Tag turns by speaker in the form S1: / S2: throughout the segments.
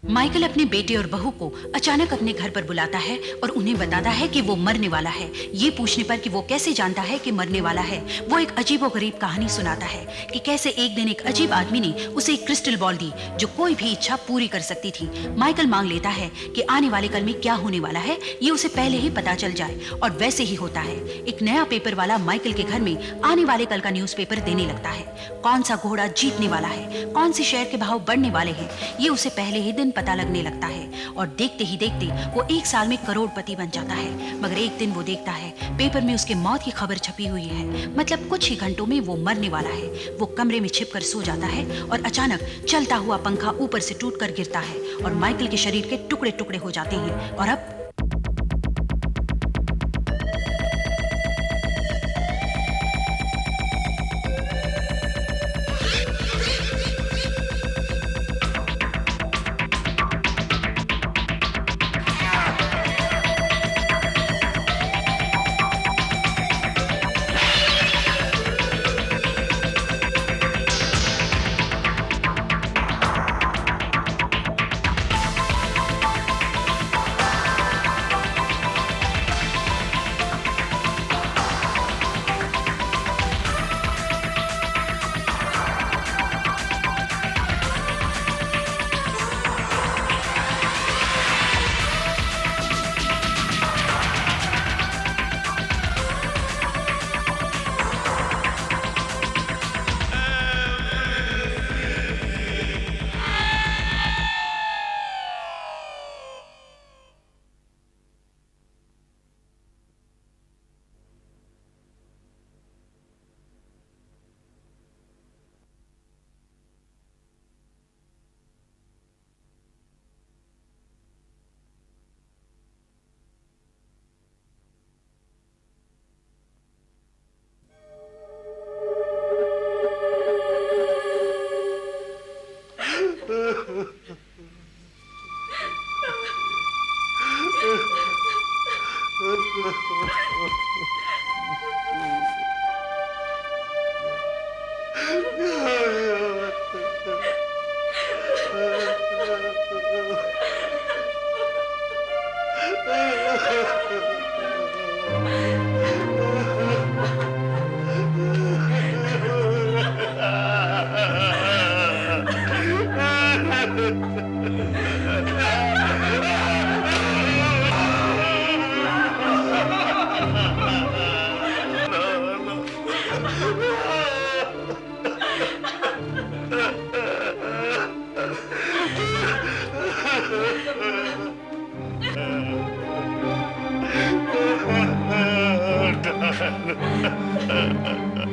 S1: Michael अपने बेटे और बहू को अचानक अपने घर पर बुलाता है और उन्हें बताता है कि वो मरने वाला है। ये पूछने पर कि वो कैसे जानता है कि मरने वाला है, वो एक अजीबोगरीब कहानी सुनाता है कि कैसे एक दिन एक अजीब आदमी ने उसे एक क्रिस्टल बॉल दी जो कोई भी इच्छा पूरी कर सकती थी। माइकल मांग लेता है कि आने वाले कल में क्या होने वाला है ये उसे पहले ही पता चल जाए, और वैसे ही होता है। एक नया पेपर वाला माइकल के घर में आने वाले कल का न्यूज़पेपर देने लगता है। कौन सा घोड़ा जीतने वाला है, कौन सी शेयर के भाव बढ़ने वाले हैं, ये उसे पहले ही दिन पता लगने लगता है, और देखते ही देखते वो एक साल में करोड़पति बन जाता है। मगर एक दिन वो देखता है पेपर में उसके मौत की खबर छपी हुई है, मतलब कुछ ही घंटों में वो मरने वाला है। वो कमरे में छिपकर सो जाता है और अचानक चलता हुआ पंखा ऊपर से टूटकर गिरता है और माइकल के शरीर के टुकड़े टुकड़े हो जाते हैं। और अब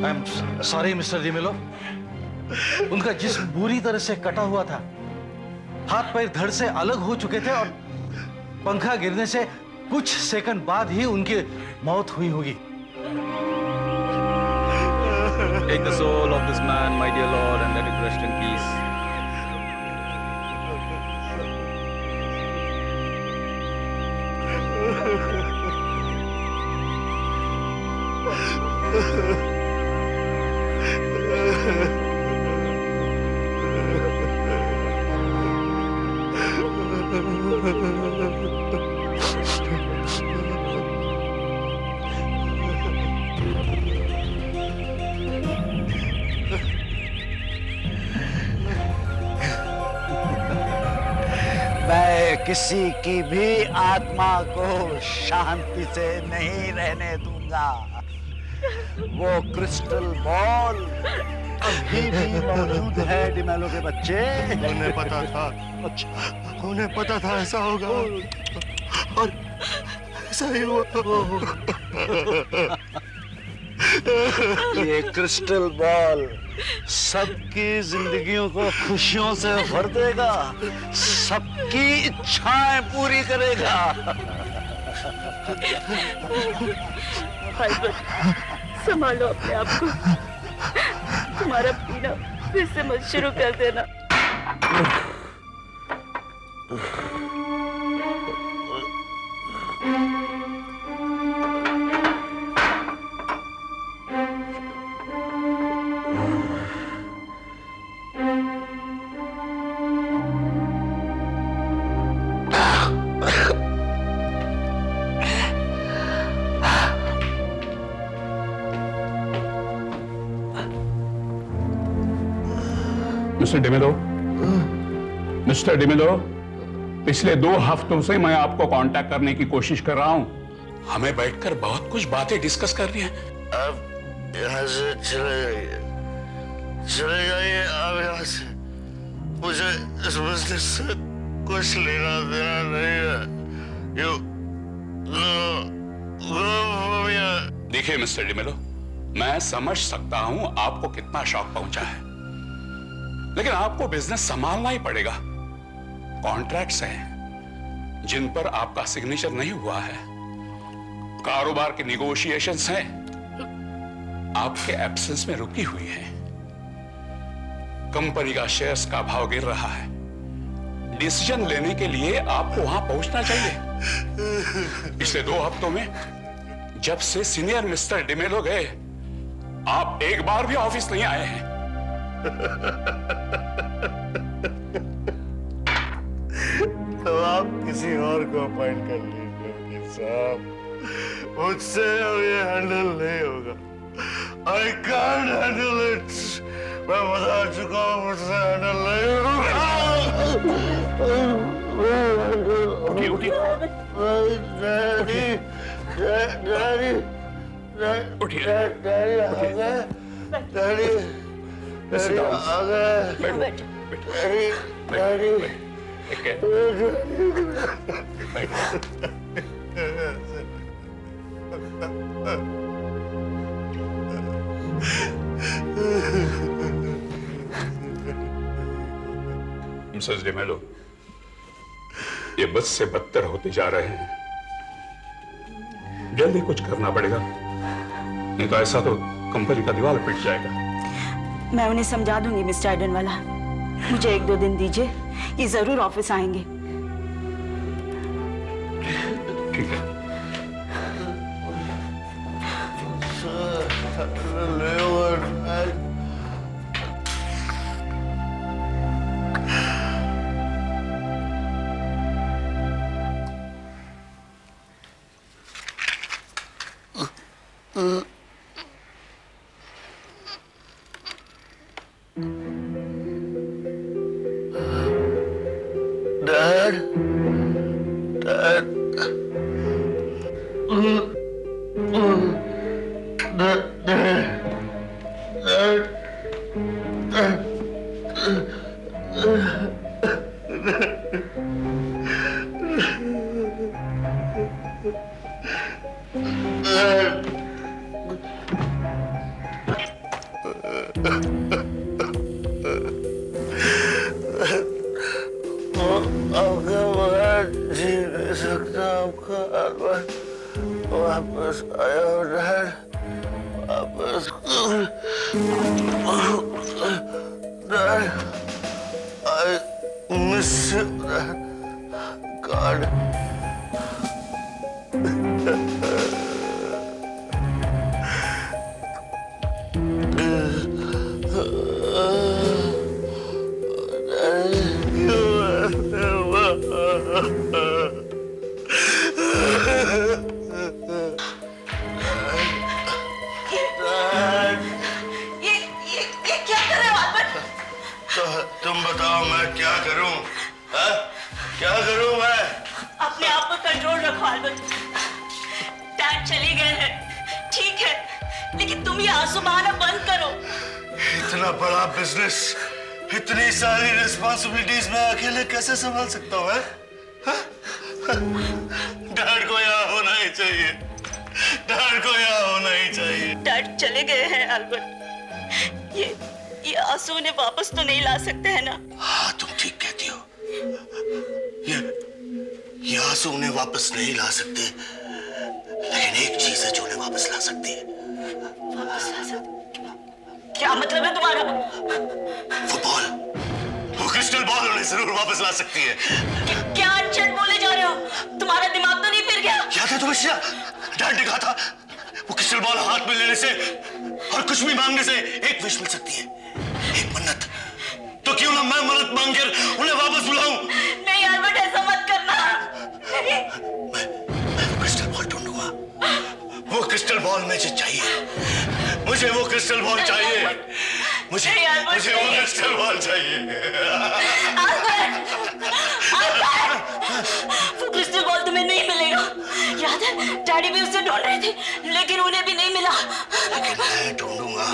S2: I am sorry mister D'Mello. उनका जिस्म बुरी तरह से कटा हुआ था, हाथ पैर धड़ से अलग हो चुके थे और पंखा गिरने से कुछ सेकंड बाद ही उनकी मौत हुई होगी।
S3: Take the soul of this man, my dear Lord, and let it rest in peace.
S4: मैं किसी की भी आत्मा को शांति से नहीं रहने दूंगा। वो क्रिस्टल बॉल अभी भी मौजूद है डिमेलो के बच्चे।
S5: उन्हें पता था, उन्हें पता था ऐसा होगा और ऐसा ही हुआ।
S4: ये क्रिस्टल बॉल सबकी जिंदगियों को खुशियों से भर देगा, सबकी इच्छाएं पूरी करेगा।
S6: भाई संभालो अपने आप को, तुम्हारा पीना फिर से मत शुरू कर देना।
S7: मिस्टर डिमेलो, मिस्टर डिमेलो, पिछले 2 हफ्तों से मैं आपको कांटेक्ट करने की कोशिश कर रहा हूं। हमें बैठकर बहुत कुछ बातें डिस्कस करनी है।
S5: अब यहाँ से चले जाइए, चले जाइए आप यहाँ से। मुझे इस बिजनेस से कुछ लेना देना नहीं है। You go from here.
S7: देखिए मिस्टर डिमेलो, मैं समझ सकता हूं आपको कितना शॉक पहुंचा है, लेकिन आपको बिजनेस संभालना ही पड़ेगा। कॉन्ट्रैक्ट्स हैं जिन पर आपका सिग्नेचर नहीं हुआ है, कारोबार के निगोशिएशंस हैं आपके एब्सेंस में रुकी हुई है, कंपनी का शेयर्स का भाव गिर रहा है, डिसीजन लेने के लिए आपको वहां पहुंचना चाहिए। पिछले 2 हफ्तों में जब से सीनियर मिस्टर डिमेलो गए, आप एक बार भी ऑफिस नहीं आए हैं।
S5: तो आप किसी और को अपॉइंट कर लीजिए वकील साहब। मुझसे अब ये हैंडल नहीं होगा। I can't handle it. मैं बता चुका हूँ, मुझसे हैंडल नहीं होगा।
S7: उठिए उठिए
S5: डैडी, डैडी,
S7: उठिए,
S5: डैडी आ गए, डैडी, डैडी आ गए, डैडी, डैडी।
S7: मिसेस डिमेलो, ये बद से बदतर होते जा रहे हैं। जल्दी कुछ करना पड़ेगा, नहीं तो ऐसा तो कंपनी का दीवार पिट जाएगा।
S6: मैं उन्हें समझा दूंगी मिस्टर आइडनवाला। मुझे 1-2 दिन दीजिए, ये जरूर ऑफिस आएंगे।
S7: ठीक है।
S5: Dad, Dad, आपका बगैर जी नहीं सकता। आपका आत्मा वापस आया हो डैड, वापस। Dad, I miss you, Dad. God.
S6: ये क्या कर रहे हो आल्बर्ट?
S5: तो तुम बताओ मैं क्या करूं? हाँ? क्या करूं मैं?
S6: अपने आप पर कंट्रोल रखो आल्बर्ट। डैड चले गए हैं, ठीक है, लेकिन तुम ये आंसू बहाना बंद करो।
S5: इतना बड़ा बिजनेस, इतनी सारी रिस्पॉन्सिबिलिटीज मैं अकेले कैसे संभाल सकता हूँ? डैड को यहाँ होना ही चाहिए, डैड को यहाँ होना ही चाहिए।
S6: डैड चले गए हैं आल्बर्ट। ये आंसू उन्हें वापस तो नहीं ला सकते हैं ना?
S5: हाँ, तुम ठीक कहती हो। ये आंसू उन्हें वापस नहीं ला सकते, लेकिन एक चीज है जो उन्हें वापस ला सकती है।
S6: वापस ला सकते? क्या मतलब है तुम्हारा?
S5: वो बॉल, वो क्रिस्टल बॉल उन्हें जरूर वापस ला सकती है।
S6: क्या अनचढ़ बोले जा रहे हो? तुम्हारा दिमाग तो नहीं फिर गया?
S5: याद है तुम्हें शिया? डैड ने कहा था वो क्रिस्टल बॉल हाथ में लेने से और कुछ भी मांगने से एक विश मिल सकती है, एक मन्नत। तो क्यों ना मैं मन्नत मांगकर उन्हें वापस बुलाऊं?
S6: नहीं आल्बर्ट, ऐसा मत करना।
S5: मैं वो क्रिस्टल बॉल ढूंढूंगा। वो क्रिस्टल बॉल मुझे चाहिए, मुझे वो क्रिस्टल बॉल चाहिए। मुझे
S6: नहीं, अल्बर्ट,
S5: मुझे वो
S6: नहीं।
S5: क्रिस्टल बॉल चाहिए।
S6: वो क्रिस्टल बॉल तुम्हें नहीं मिलेगा। याद है डैडी भी उसे ढूंढ रहे थे, लेकिन उन्हें भी नहीं मिला।
S5: लेकिन मैं ढूंढूंगा,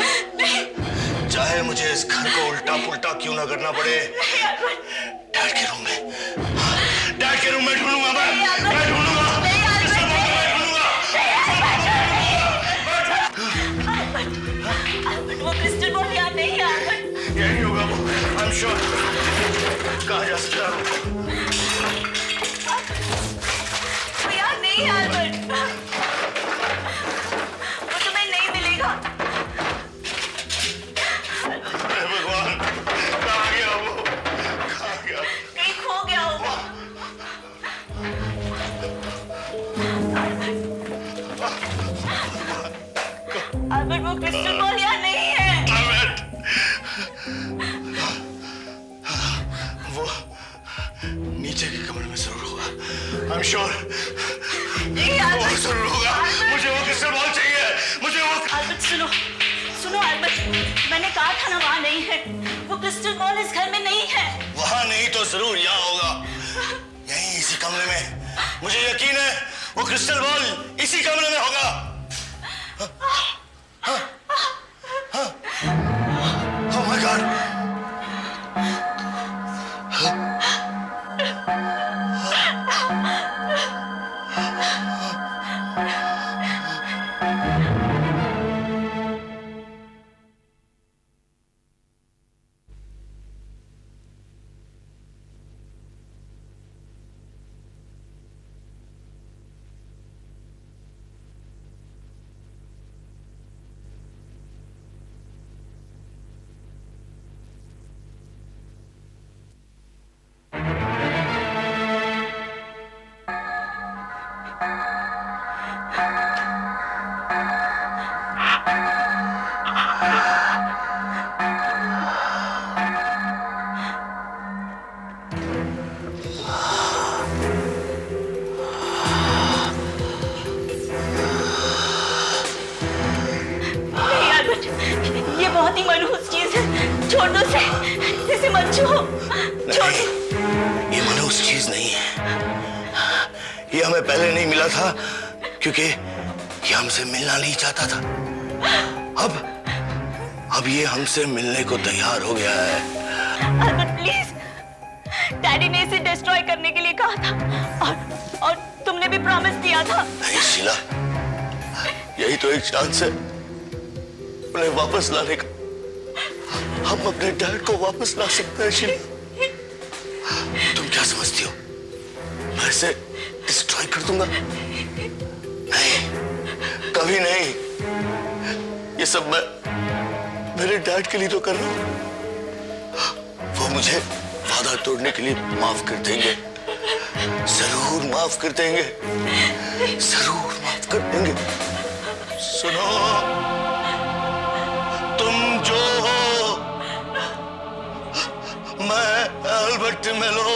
S5: चाहे मुझे इस घर को उल्टा पुल्टा क्यों ना करना पड़े। डैड के रूम में, डैड के रूम में ढूंढूंगा मैं ढूंढूंगा क्रिस्टल बॉल को, मैं ढूंढूंगा।
S6: वो क्रिस्टल बॉल यहाँ नहीं है अल्बर्ट।
S5: यही होगा वो, आई एम श्योर। कहाँ जा सकता हूँ?
S6: वो यहाँ नहीं है अल्बर्ट। वो तुम्हें नहीं मिलेगा।
S5: हे भगवान, कहाँ गया वो? कहाँ गया?
S6: कहीं खो गया होगा। अल्बर्ट वो क्रिस्टल बॉल यहाँ नहीं है।
S5: अल्बर्ट, वो नीचे के कमरे में जरूर होगा। आई एम श्योर
S6: नहीं
S5: वो
S6: अल्बर्ट।
S5: जरूर होगा। मुझे वो क्रिस्टल बॉल चाहिए, मुझे वो।
S6: अल्बर्ट सुनो, सुनो अल्बर्ट, मैंने कहा था ना वहाँ नहीं है। वो क्रिस्टल बॉल इस घर में नहीं है।
S5: वहां नहीं तो जरूर यहाँ होगा, यहीं इसी कमरे में। मुझे यकीन है वो क्रिस्टल बॉल इसी कमरे में होगा। Oh my God!
S6: नहीं अल्बर्ट, ये बहुत ही मनहूस चीज है। छोड़ दो उसे, इसे मत छुओ। छोड़ दो।
S5: ये मनहूस चीज नहीं है। ये हमें पहले नहीं मिला था क्योंकि ये हमसे मिलना नहीं चाहता था। अब ये हमसे मिलने को तैयार हो गया है।
S6: अल्बर्ट प्लीज, डैडी ने इसे डिस्ट्रॉय करने के लिए कहा था और तुमने भी प्रॉमिस दिया था।
S5: नहीं शीला, यही तो एक चांस है उन्हें वापस लाने का। हम अपने डैड को वापस ला सकते हैं शीला। तुम क्या समझती हो मैं इसे डिस्ट्रॉय कर दूंगा? नहीं, कभी नहीं। ये सब मैं मेरे डैड के लिए तो कर रहा हूं। वो मुझे वादा तोड़ने के लिए माफ कर देंगे, जरूर माफ कर देंगे, जरूर माफ कर देंगे। सुनो, तुम जो हो, मैं अल्बर्ट मेलो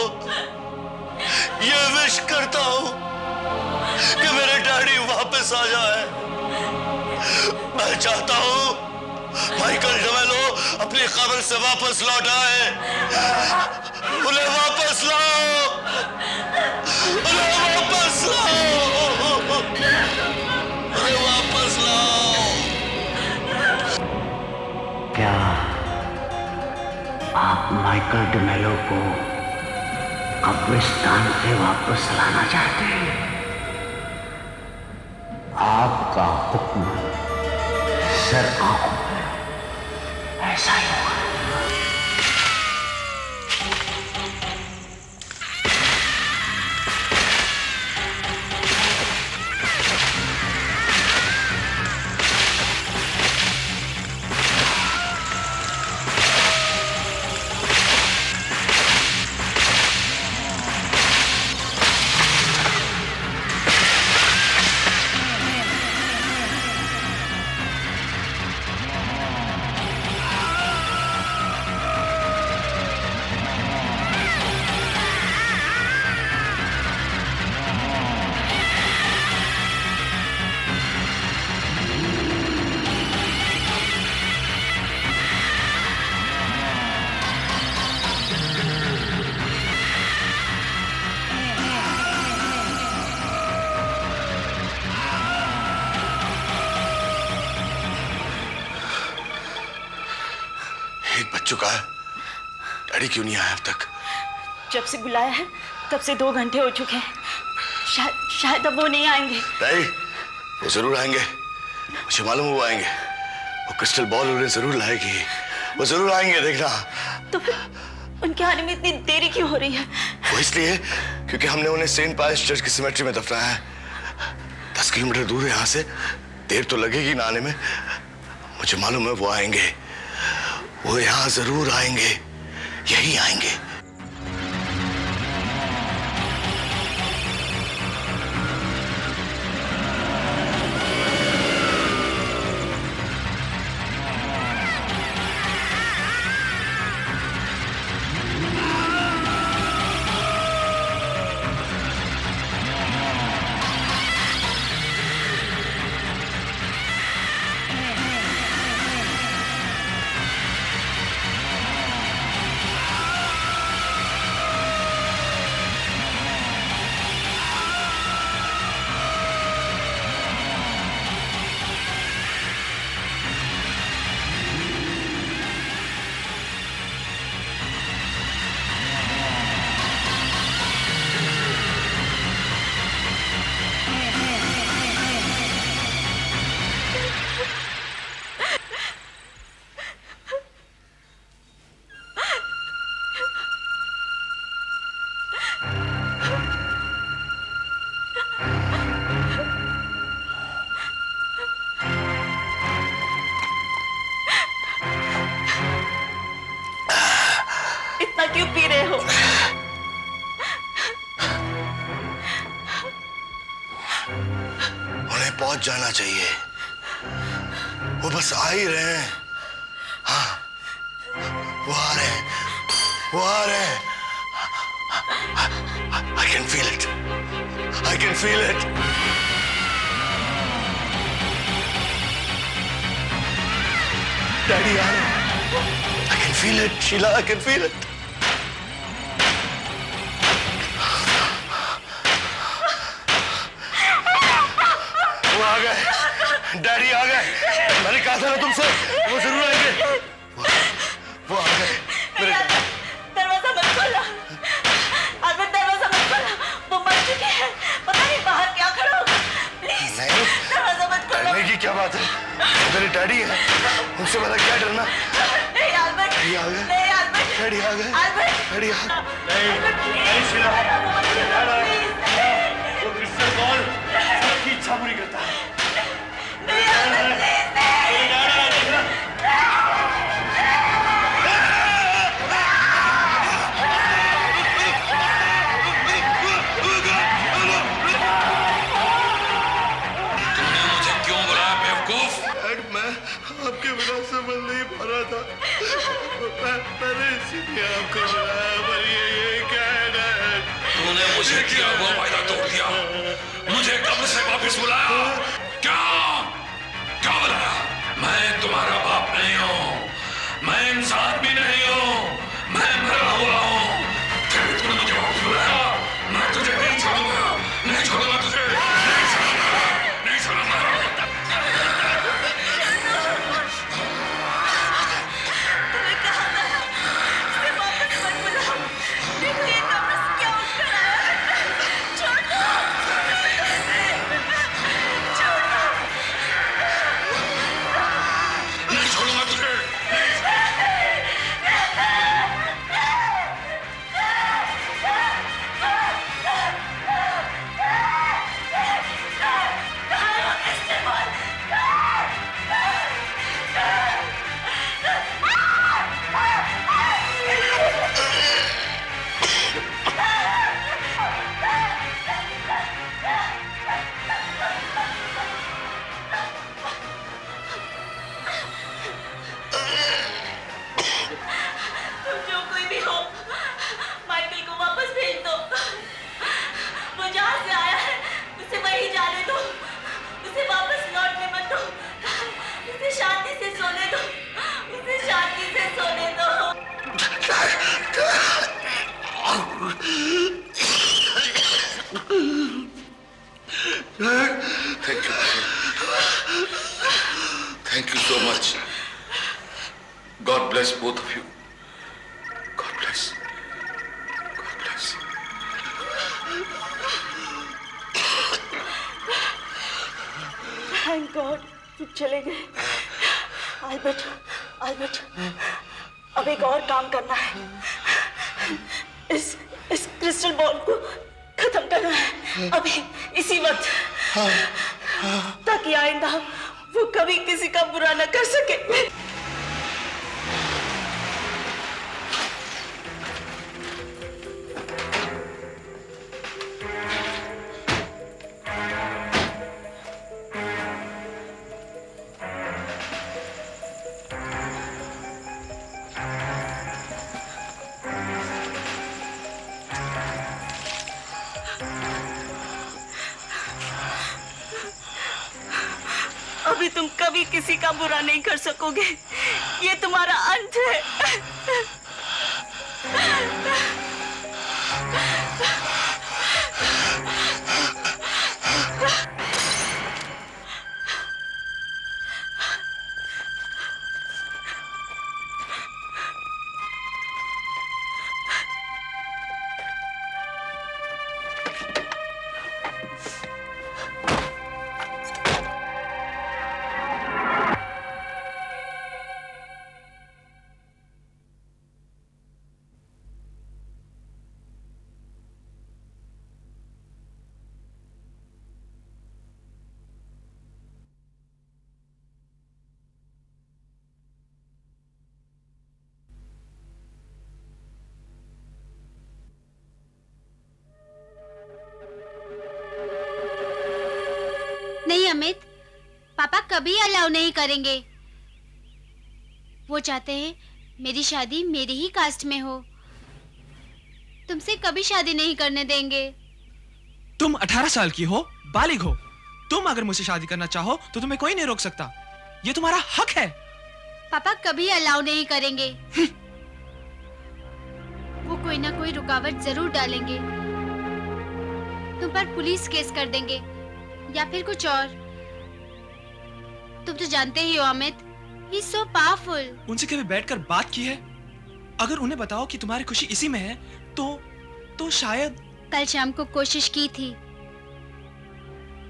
S5: ये विश करता हूं कि मेरे डैडी वापस आ जाए। मैं चाहता हूं माइकल डमेलो अपनी कब्र से वापस लौट आए। उन्हें वापस लाओ, उन्हें वापस लाओ, उन्हें वापस लाओ।
S8: क्या आप माइकल डमेलो को कब्रिस्तान से वापस लाना चाहते हैं? आपका हुक्म सर आंखों पर, ऐसा ही होगा।
S5: चुका है, डैडी क्यों नहीं आया अब तक?
S6: जब से बुलाया है तब से 2 घंटे हो चुके हैं। शायद अब वो नहीं आएंगे।
S5: डैडी वो जरूर आएंगे, मुझे मालूम है वो आएंगे। वो क्रिस्टल बॉल उन्हें जरूर लाएगी, वो जरूर आएंगे, देखना।
S6: तो फिर उनके आने में इतनी देरी क्यों हो रही है?
S5: वो इसलिए क्योंकि हमने उन्हें सेंट पायस चर्च की सिमेट्री में दफनाया है। 10 किलोमीटर दूर है यहाँ से, देर तो लगेगी ना आने में। मुझे मालूम है वो आएंगे, वो यहाँ जरूर आएंगे, यही आएंगे।
S6: इतना क्यों पी रहे हो?
S5: उन्हें पहुंच जाना चाहिए, वो बस आ ही रहे हैं। हाँ, वो आ रहे हैं, वो आ रहे हैं। I can feel it, I can feel it. Daddy आ रहे हैं। I can feel it, Sheila, I can feel it. वो आ गए, डैडी आ गए। मैंने कहा था ना तुमसे, वो जरूर आएंगे। वो आ गए। मेरे
S6: दरवाजा मत खोला, अल्बर्ट, दरवाजा मत खोला। वो मर चुके हैं, पता नहीं बाहर क्या खड़ा होगा। प्लीज
S5: नहीं,
S6: दरवाजा मत खोला।
S5: डरने की क्या बात है? मेरे डैडी है, उनसे मेरा क्या डरना?
S6: नहीं अल्बर्ट,
S5: डैडी आ गए।
S6: नहीं अल्बर्ट,
S5: डैडी आ गए।
S6: अल्बर्ट,
S5: डैडी आ गए।
S6: नहीं शीला,
S5: वो क्रिस्टल बॉल सबकी इच्छा पूरी करता है। मैं आपके बिना समझ नहीं पा रहा था। मैंने इसीलिए आपको बुलाया, पर ये क्या है?
S7: तूने मुझे किया हुआ वायदा तोड़ दिया, मुझे कब्र से वापस बुलाया। क्या क्या बुलाया? मैं तुम्हारा बाप नहीं हूँ, मैं इंसान भी नहीं हूँ, मैं मरा हुआ हूँ। फिर भी तूने मुझे वापस बुलाया। मैं तुझे नहीं छोड़ूंगा, नहीं छोड़ूंगा तुझे, नहीं छोड़ूंगा, नहीं छोड़ूंगा।
S6: तुम्हें कहा था ना, इसे वापस मत बुलाओ। देखो ये कब्र से क्या उठकर आया है। छोड़ दो, छोड़ दो।
S7: नहीं छोड़ूंगा तुझे।
S6: तुम जो कोई भी हो, माइकल को वापस भेज दो। वो जहाँ से आया है उसे वहीं जाने दो, उसे वापस लौटने मत दो। उसे शांति से सोने दो, उसे शांति से सोने दो।
S7: Thank you so much. God bless both of you.
S6: Thank God तुम चले गए। अल्बर्ट, अब एक और काम करना है। इस क्रिस्टल बॉल को खत्म करना है अभी, इसी वक्त, ताकि आइंदा वो कभी किसी का बुरा न कर सके। अभी तुम कभी किसी का बुरा नहीं कर सकोगे, ये तुम्हारा अंत है।
S9: नहीं अमित, पापा कभी अलाउ नहीं करेंगे। वो चाहते हैं मेरी शादी मेरी ही कास्ट में हो। तुमसे कभी शादी नहीं करने देंगे।
S10: तुम 18 साल की हो, बालिग हो। तुम अगर मुझसे शादी करना चाहो तो तुम्हें कोई नहीं रोक सकता। ये तुम्हारा हक है।
S9: पापा कभी अलाउ नहीं करेंगे। वो कोई ना कोई रुकावट जरूर डालेंगे। तुम पर पुलिस केस कर देंगे या फिर कुछ और। तुम तो जानते ही हो Amit, he is so powerful.
S10: उनसे कभी बैठकर बात की है? अगर उन्हें बताओ कि तुम्हारी खुशी इसी में है तो शायद।
S9: कल शाम को कोशिश की थी,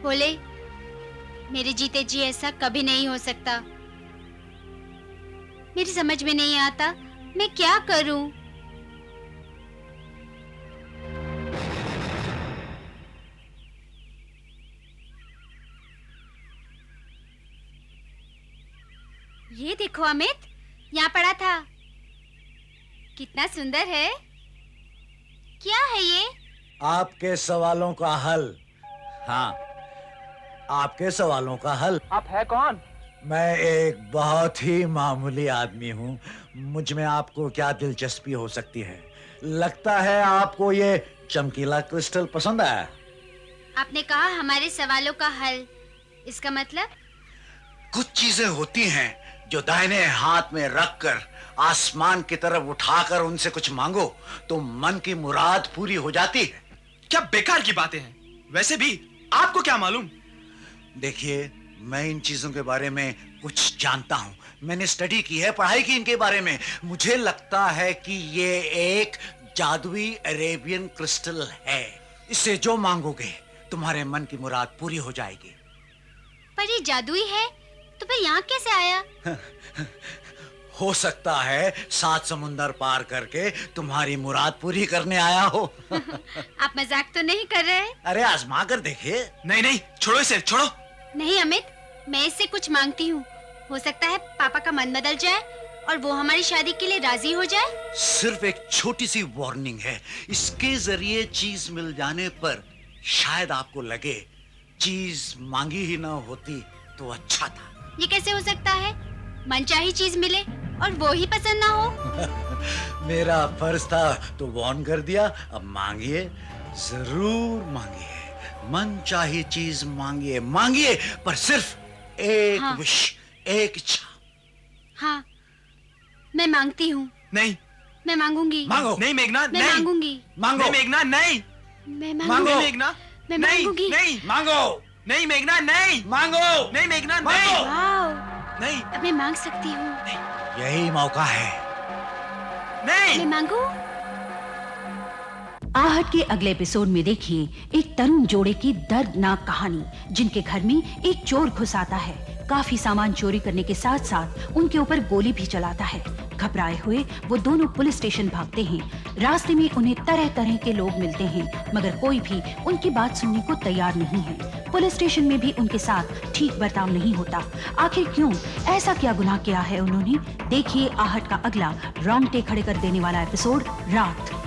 S9: बोले मेरे जीते जी ऐसा कभी नहीं हो सकता। मेरी समझ में नहीं आता मैं क्या करूं। ये देखो अमित, यहाँ पड़ा था। कितना सुंदर है। क्या है ये?
S4: आपके सवालों का हल। हाँ, आपके सवालों का हल।
S10: आप है कौन?
S4: मैं एक बहुत ही मामूली आदमी हूँ। मुझ में आपको क्या दिलचस्पी हो सकती है? लगता है आपको ये चमकीला क्रिस्टल पसंद आया।
S9: आपने कहा हमारे सवालों का हल, इसका मतलब?
S4: कुछ चीजें होती हैं जो दाहिने हाथ में रखकर आसमान की तरफ उठाकर उनसे कुछ मांगो तो मन की मुराद पूरी हो जाती है।
S10: क्या बेकार की बातें हैं। वैसे भी आपको क्या मालूम?
S4: देखिए, मैं इन चीजों के बारे में कुछ जानता हूं। मैंने स्टडी की है, पढ़ाई की इनके बारे में। मुझे लगता है कि ये एक जादुई अरेबियन क्रिस्टल है। इससे जो मांगोगे तुम्हारे मन की मुराद पूरी हो जाएगी।
S9: पर ये जादुई है तो फिर यहाँ कैसे आया?
S4: हो सकता है 7 समुंदर पार करके तुम्हारी मुराद पूरी करने आया हो।
S9: आप मजाक तो नहीं कर रहे?
S4: अरे आजमा कर देखिए।
S10: नहीं, छोड़ो इसे, छोड़ो।
S9: नहीं अमित, मैं इससे कुछ मांगती हूँ। हो सकता है पापा का मन बदल जाए और वो हमारी शादी के लिए राजी हो जाए।
S4: सिर्फ एक छोटी सी वार्निंग है। इसके जरिए चीज मिल जाने पर शायद आपको लगे चीज मांगी ही ना होती तो अच्छा था।
S9: ये कैसे हो सकता है? मनचाही चीज मिले और वो ही पसंद ना हो।
S4: मेरा फर्ज था तो वार्न कर दिया। अब मांगिए, जरूर मांगिए। मन चाही चीज मांगिए, मांगिए, पर सिर्फ एक
S9: हाँ।
S4: विश, एक इच्छा।
S9: हाँ, मैं मांगती हूँ।
S10: नहीं,
S9: मैं मांगूंगी।
S4: मांगो।
S10: नहीं मेघना,
S9: मैं
S10: नहीं।
S9: मांगूंगी।
S4: मांगो।
S10: नहीं मेघना, नहीं।
S9: मैं
S10: नहीं
S9: मांगूंगी।
S10: मेघना,
S9: मैं
S10: नहीं,
S9: मांगूंगी।
S10: नहीं,
S4: मांगो।
S10: नहीं मेघना, नहीं।
S4: मांगो।
S10: नहीं मेघना,
S4: मांगो।
S10: नहीं।
S9: वाह,
S10: नहीं,
S9: अब मैं मांग सकती हूँ।
S4: यही मौका है।
S10: नहीं।
S9: मैं मांगू?
S1: आहट के अगले एपिसोड में देखिए एक तरुण जोड़े की दर्दनाक कहानी, जिनके घर में एक चोर घुस आता है, काफी सामान चोरी करने के साथ साथ उनके ऊपर गोली भी चलाता है। घबराए हुए वो दोनों पुलिस स्टेशन भागते हैं। रास्ते में उन्हें तरह तरह के लोग मिलते हैं, मगर कोई भी उनकी बात सुनने को तैयार नहीं है। पुलिस स्टेशन में भी उनके साथ ठीक बर्ताव नहीं होता। आखिर क्यों? ऐसा क्या गुनाह किया है उन्होंने? देखिए आहट का अगला रोंगटे खड़े कर देने वाला एपिसोड, रात।